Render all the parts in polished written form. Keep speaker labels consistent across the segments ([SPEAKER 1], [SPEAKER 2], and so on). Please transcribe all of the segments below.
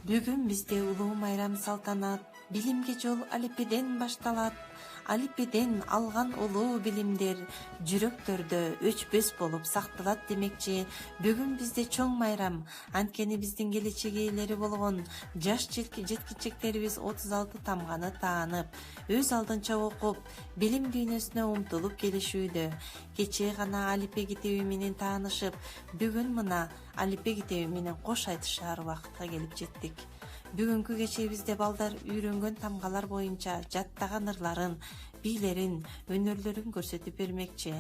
[SPEAKER 1] Бүгүн бизде улуу майрам салтанат, билимге жол алипеден башталат. Алипеден алган улуу билимдер жүрөктөрдө өчпөс болуп сакталат демекчи. Бүгүн бизде чоң майрам, анткени биздин келечек ээлери болгон жаш жеткинчектерибиз 36 тамганы таанып, өз алдынча окуп, билим дүйнөсүнө умтулуп келишүүдө. Кечээ гана алипе китеби менен таанышып, бүгүн мына алипе китеби менен кош айтышар убакытка келип жеттик. Бүгүнкү кечебизде балдар үйрөнгөн тамгалар боюнча жаттаган ырларын, бийлерин, өнөрлөрүн көрсөтүп бермекчи.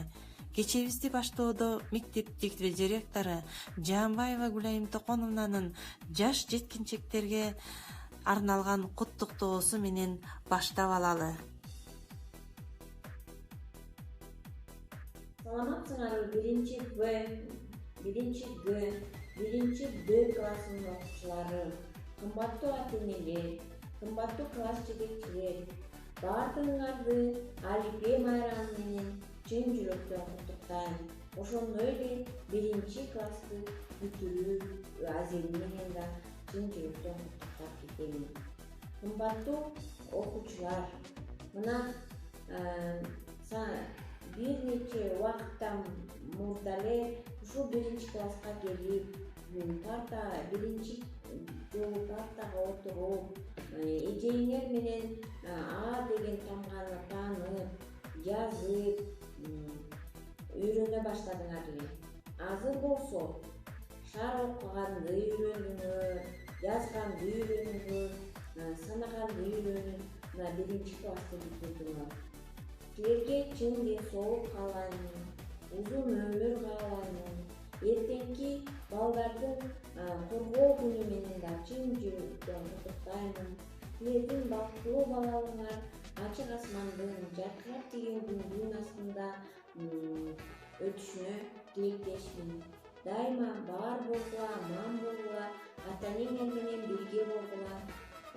[SPEAKER 1] Кечебизди баштоодо мектеп директору Жаанбаева Гүлайым Токоновнанын жаш жеткинчектерге арналган куттуктоосу менен баштап алалы.
[SPEAKER 2] Саламатсыңарбы биринчи Г классынын окуучулары, кымбаттуу ата-энелер, кымбаттуу класс жетекчилер, баардыгыңарды алипе майрамы менен чын жүрөктөн куттуктайм. Ошондой эле биринчи классты бүтүрүү аземи менен да чын жүрөктөн куттуктап кетемин. Кымбаттуу окуучулар, мына бир нече убакыттан мурда эле ушул биринчи класска келип, биринчи жолу партага отуруп, эжеңер менен А деген тамганы таанып, жазып, үйрөнө баштадыңар эле. Азыр болсо шар окуганды үйрөнүңөр, жазганды үйрөнүңөр, санаганды үйрөнүп, мына биринчи классты бүтүрдүңөр. Силерге чын ден соолук каалайм, узун өмүр каалайм. Эртеңки балдардын коргоо күнү менен да чын жүрөктөн куттуктаймын. Силердин бактылуу балалыгыңар ачык асмандын жаркырап тийген күндүн астында өтүшүнө тилектешмин. Дайыма бар болгула, аман болгула, ата-энеңер менен бирге болгула.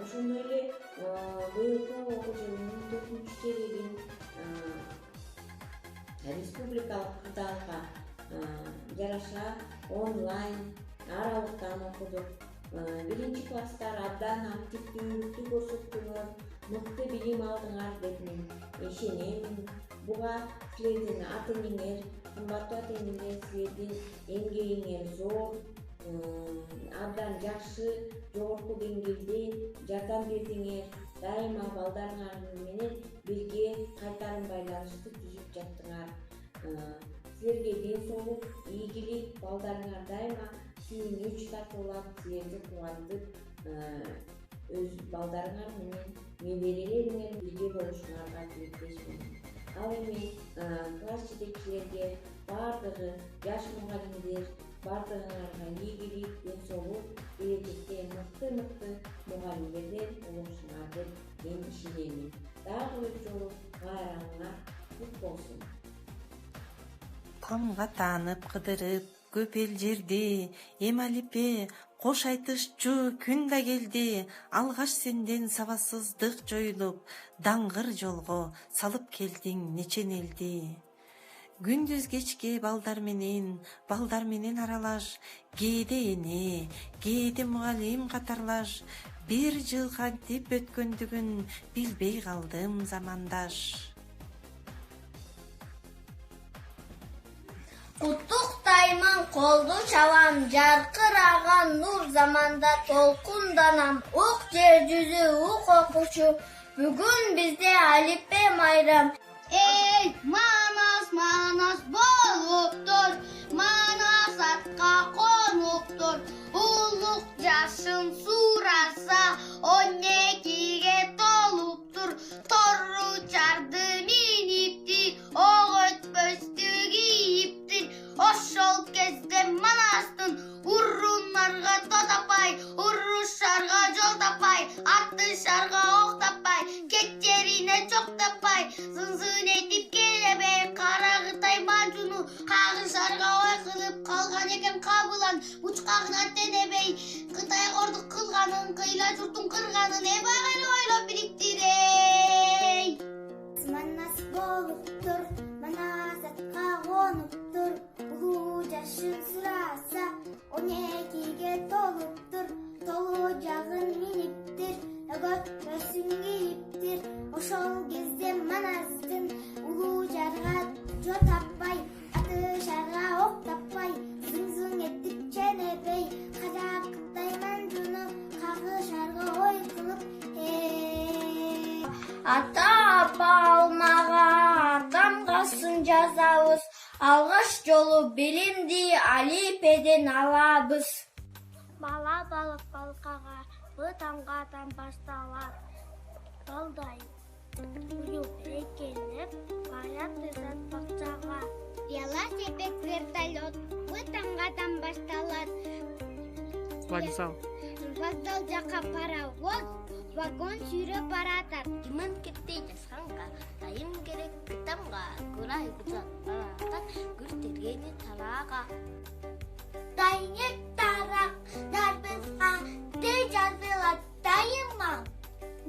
[SPEAKER 2] Ошондой эле быйылкы окуу жылынын 4 чейрегин республикалык кырдаалга жараша онлайн аралыктан окудук. Биринчи класстар абдан активдүүлүктү көрсөттүңөр, мыкты билим алдыңар деп мен ишенемин. Буга силердин ата-энеңер, кымбаттуу ата-энеңер, силердин эмгегиңер зор, абдан жакшы, жогорку деңгээлде жардам бердиңер. Дайыма балдарыңар менен бирге кайтарым байланышты түзүп жаттыңар. Силерге ден соолук, ийгилик, балдарыңар дайыма сүйүнүч тартуулап, силерди кубандып, өз балдарыңар менен неберелериңер бирге болушуңарга тилектешмин. Ал эми класс жетекчилерге, бардыгы жаш мугалимдер, бардыгыңарга ийгилик, ден соолук, келечекте мыкты мугалимдерден болушуңар деп мен ишенемин. Дагы бир жолу байрамыңар кут болсун.
[SPEAKER 1] Тамга таанып кыдырып, көп эл жерди, эм алипе, кош айтышчу күн да келди. Алгаш сенден сабатсыздык жоюлуп, даңгыр жолго салып келдиң нечен элди. Күндүз кечке балдар менен аралаш, кээде эне, кээде мугалим катарлаш. Бир жыл кантип өткөндүгүн билбей калдым замандаш.
[SPEAKER 3] Куттуктаймын, колду чабам, жаркыраган нур заманда толкунданам. Ук жер жүзү, ук окуучу, бүгүн бизде алипе майрам.
[SPEAKER 4] Эй, манас болуптур, манас атка конуптур. Улук жашын сураса, 12-ге толуптур. Тору чарды миниптир, ок өтпөстү кийиптир. Ошол кезде манастын урундарга то таппай, урушарга жол таппай, аттышарга ок таппай, кеттерине чок таппай, зын этип келебей карагытай манжуну кагышарга ой кылып калган экен кабылан. Бучкагына тенебей Кытай кордук кылганын, кыйла журтун кырганын эбагыла ойлоп бириктирей.
[SPEAKER 3] Манас болуптур, манас атка конуптур, улуу жашын сураса, 12-ге толуптур, толуу жагын өгөппөсүң ийиптир ошол кезде маназдын улуу жарга жо таппай аты шарга ок таппай зың этип ченебей кажакыттайман жуну кагы шарга ой кылып
[SPEAKER 4] ата апа алмага тамгасын жазабыз алгаш жолу билимди алипеден алабыз бала балык балкага б тамгадан башталат балдай уюп экелеп барат зат бакчага велосипед вертолет б тамгадан башталат
[SPEAKER 1] Вокзал.
[SPEAKER 4] вокзал жака паровоз вагон сүйрөп баратат жымын кетти жасканга дайым керек кытамга курай бузат баратат күртергени тарага дайнек тарак дарбызга те жазылат дайыма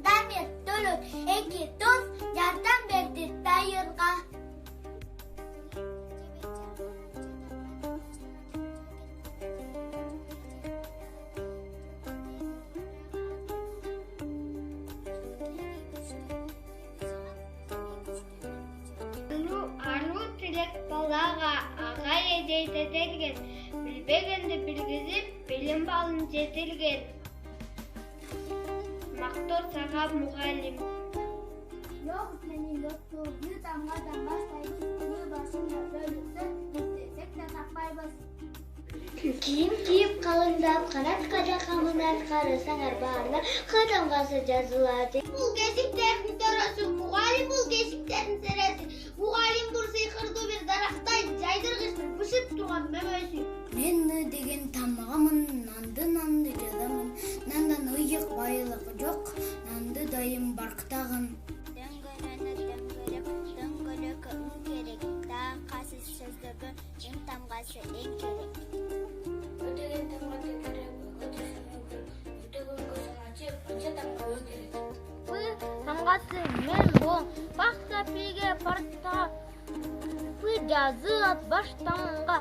[SPEAKER 4] дамир төлөт эки дос жардам берди дайырга Anu tilek balaga ага эже жетелген билбегенди билгизип билим балын жетилген мактоо сага мугалим Yok senin yoktu bir damgadan başlayıp bir başında bölükse istesek de takmayız. Kiyim kiyip kalındap kanat kaca kamınat karısanar bağırla kadamgası жазылады. Бұл кесіптердің төресі мұғалім бұл кесіптердің сәресі. Мұғалім бұл сиқырды бір дарақтай жайдырғышты бүшіп тұрған мөмөсі. Мен деген тамағымын, нанды жазамын. Нандан ұйық байлығы жоқ, нанды дайым барқытағын. Дөңгөлөкө үн керек, тақасыз сөздігі, ең тамғасы ең керек. Өтеген тамға керек, өтеген көзін açып, өте тамға керек. Бұл тамғасы мен бұл, бақса пиге парта, бұл жазы от баш тамға,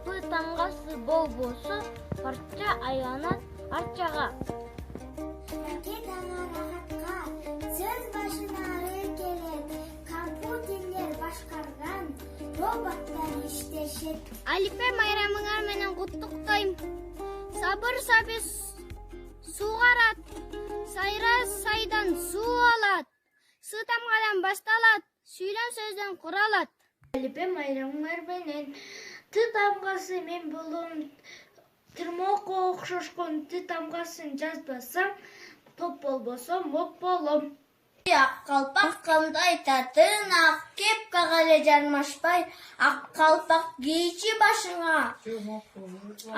[SPEAKER 4] бұл тамғасы бол болсы, парча айланат арчаға.
[SPEAKER 3] Ракетаға рахатқа сөз башына келет компьютерлер башкарган роботтар иштешет.
[SPEAKER 4] Алипе майрамыңар менен куттуктайм. Сабыр сабы сугарат. Сайра сайдан суу алат. Сы тамгадан башталат. Сүйлөм сөздөн куралат. Алипе майрамыңар менен ты тамгасы мен болом. Тырмоокко окшошкон ты тамгасын жазбасам, топ болбосо моп болом. Ак калпак кандай татын ак кепкага эле жармашпай, ак калпак кийчи башыңа.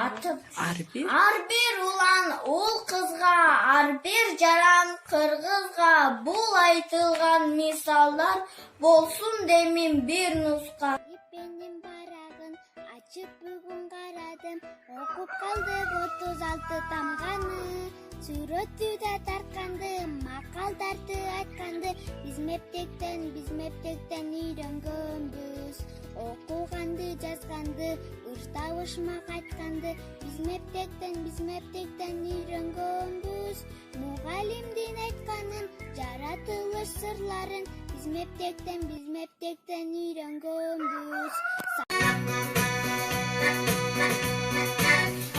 [SPEAKER 4] Атып ар бир улан ул кызга, ар бир жаран кыргызга бул айтылган мисалдар болсун демин бир нуска. Ипенин барагын ачып бүгүн карадым, окуп калдым 36 тамганы. Сүрөттү да тартканды, макалдарды айтканды, биз мектептен үйрөнгөнбүз. Окуганды, жазганды, ыртабышмак айтканды, биз мектептен үйрөнгөнбүз. Мугалимдин айтканын, жаратылыш сырларын, биз мектептен үйрөнгөнбүз.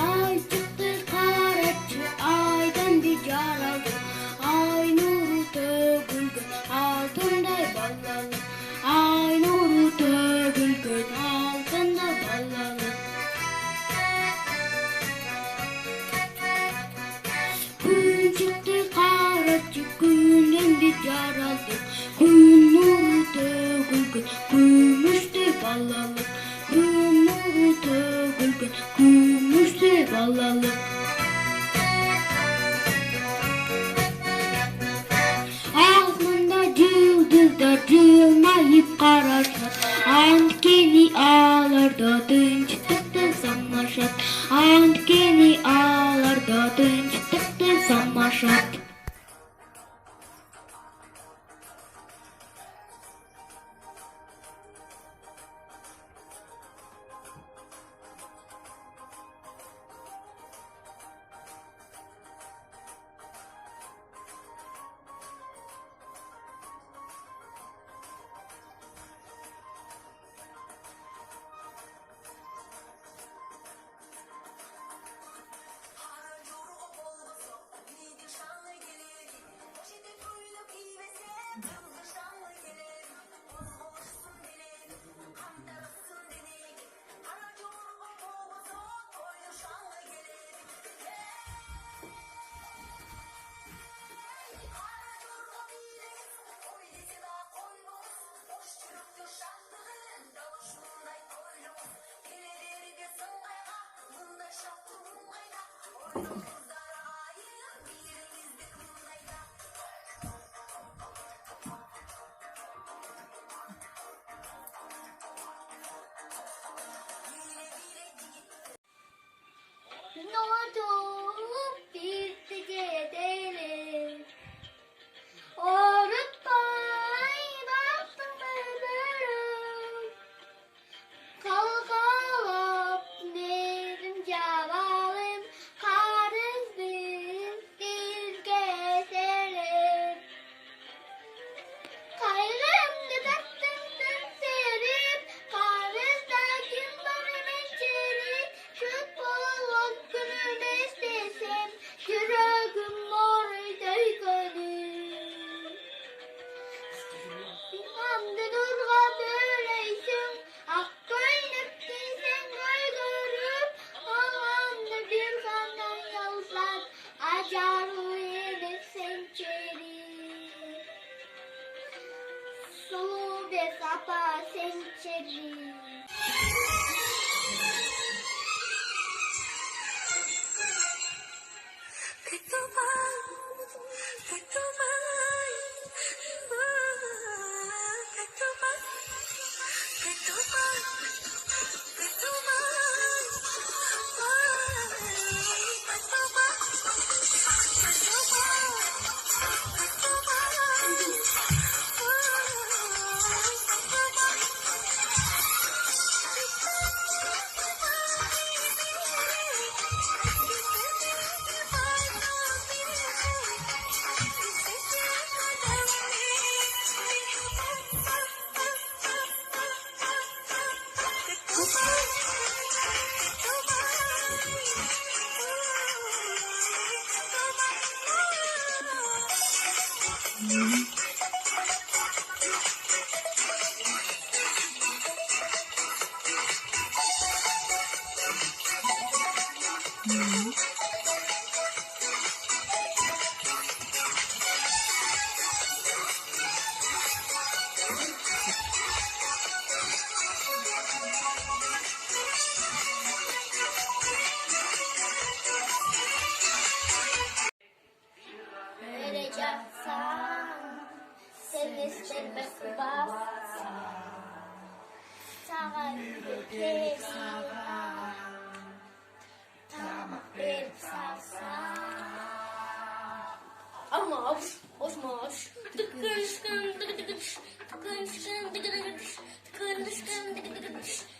[SPEAKER 4] Ay çıktı karatçı aydan bir yaralı. Ay nuru dökülgün altınday ballalı. Ay nuru dökülgün altında ballalı. Gün çıktı karatçı günden bir yaralı. Gün nuru dökülgün gümüştü ballalı. Gün nuru dökülgün gümüştü ballalı. Ağzında yıldızlar cılmayıp kararsak, antkeni ağlarda dınçtıktı samaşat. Antkeni ağlarda dınçtıktı samaşat. Notup bir geceleri Orutmay baktım ömrüm Kalkalıp dedim cavalım Karızdım dilgeselim Kayrımdı baktım serip Karızda gün barım içeri Şut bollup günüm istesem Yüreğim mor döygönüm Hamdı durga böyleysin Ak koynup giysen göy görüp Ağamdı bir kandan yalzat Acar uyanık sen çeri Sulu bir sapa sen çeri Vereceksen sen istemek bassan Sana yüreksen Tamam verip sarsan Ama hoş Tıkınışkın tıkınışkın tıkınışkın tıkınışkın tıkınışkın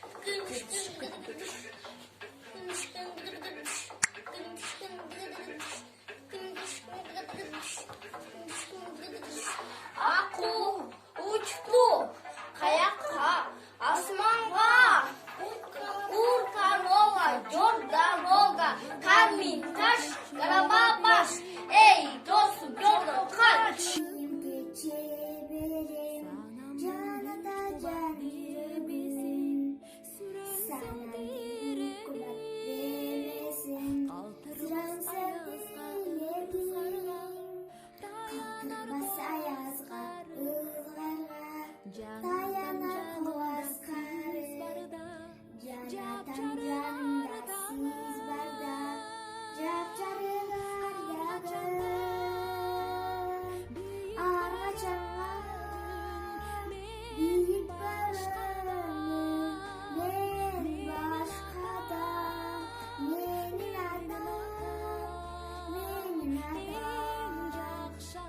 [SPEAKER 4] Aku uçtu kayakha asmanga Urkanova Jordanova Kamintaş Karababas Ey dostum Jordan kaç
[SPEAKER 3] Geçebilirim canada can yüreğimsin Sana bir kulak veresin Sıran sevdiğim Kalkırmaz ayazga ılgarga Dayanak boğaz karı Canatan canında siz barda Capcarılardadır Ağaçağa Büyük barını Ben başkada Menin adam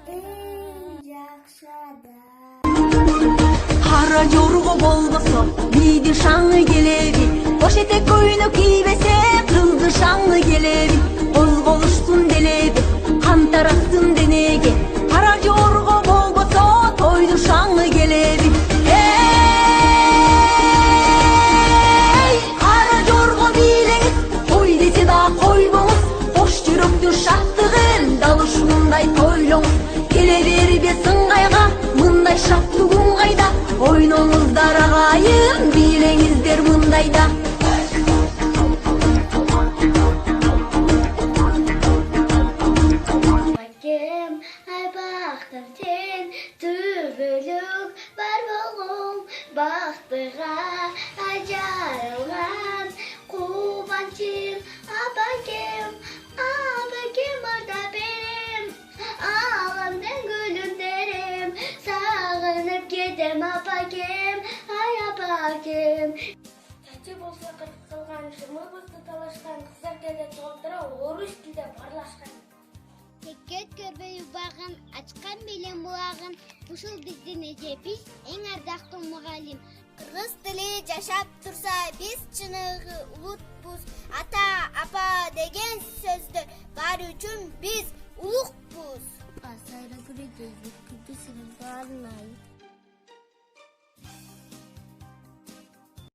[SPEAKER 3] En jakşada
[SPEAKER 5] Hara jorgo bolboso, biydi şanlı gelebi Boş etek koyunu giybese, kızdı şanlı gelebi Ozgoluşsun delebi, kan taraktın denege Hara jorgo bolboso, toydu şanlı gelebi Hey, hara jorgo bileniz Toy dese da koybonuz Boş yürüktür şahtığın Dalışmınday toylonuz Geleber be sыңгайга мындай шаттуу күн кайда ойноңуздар агайын бийлеңиздер мындайда
[SPEAKER 4] Bakım ay baktım sen tübülük var boğum baktığa acarılan kubancım abakem апакем, ай апакем. Тәте болса қырқылған, шымылбызды талашқан, қыздар кәде толтыра, орыс тілде барлашқан.
[SPEAKER 3] Текет көрбей убагын, ачкан белем булагын, ушул биздин эжебиз эң ардактуу мугалим. Кыргыз тили жашап турса, биз чыныгы улутпуз. Ата, апа деген сөздү бар үчүн биз улукпуз. Асайра күрөйбүз, күрдү сырым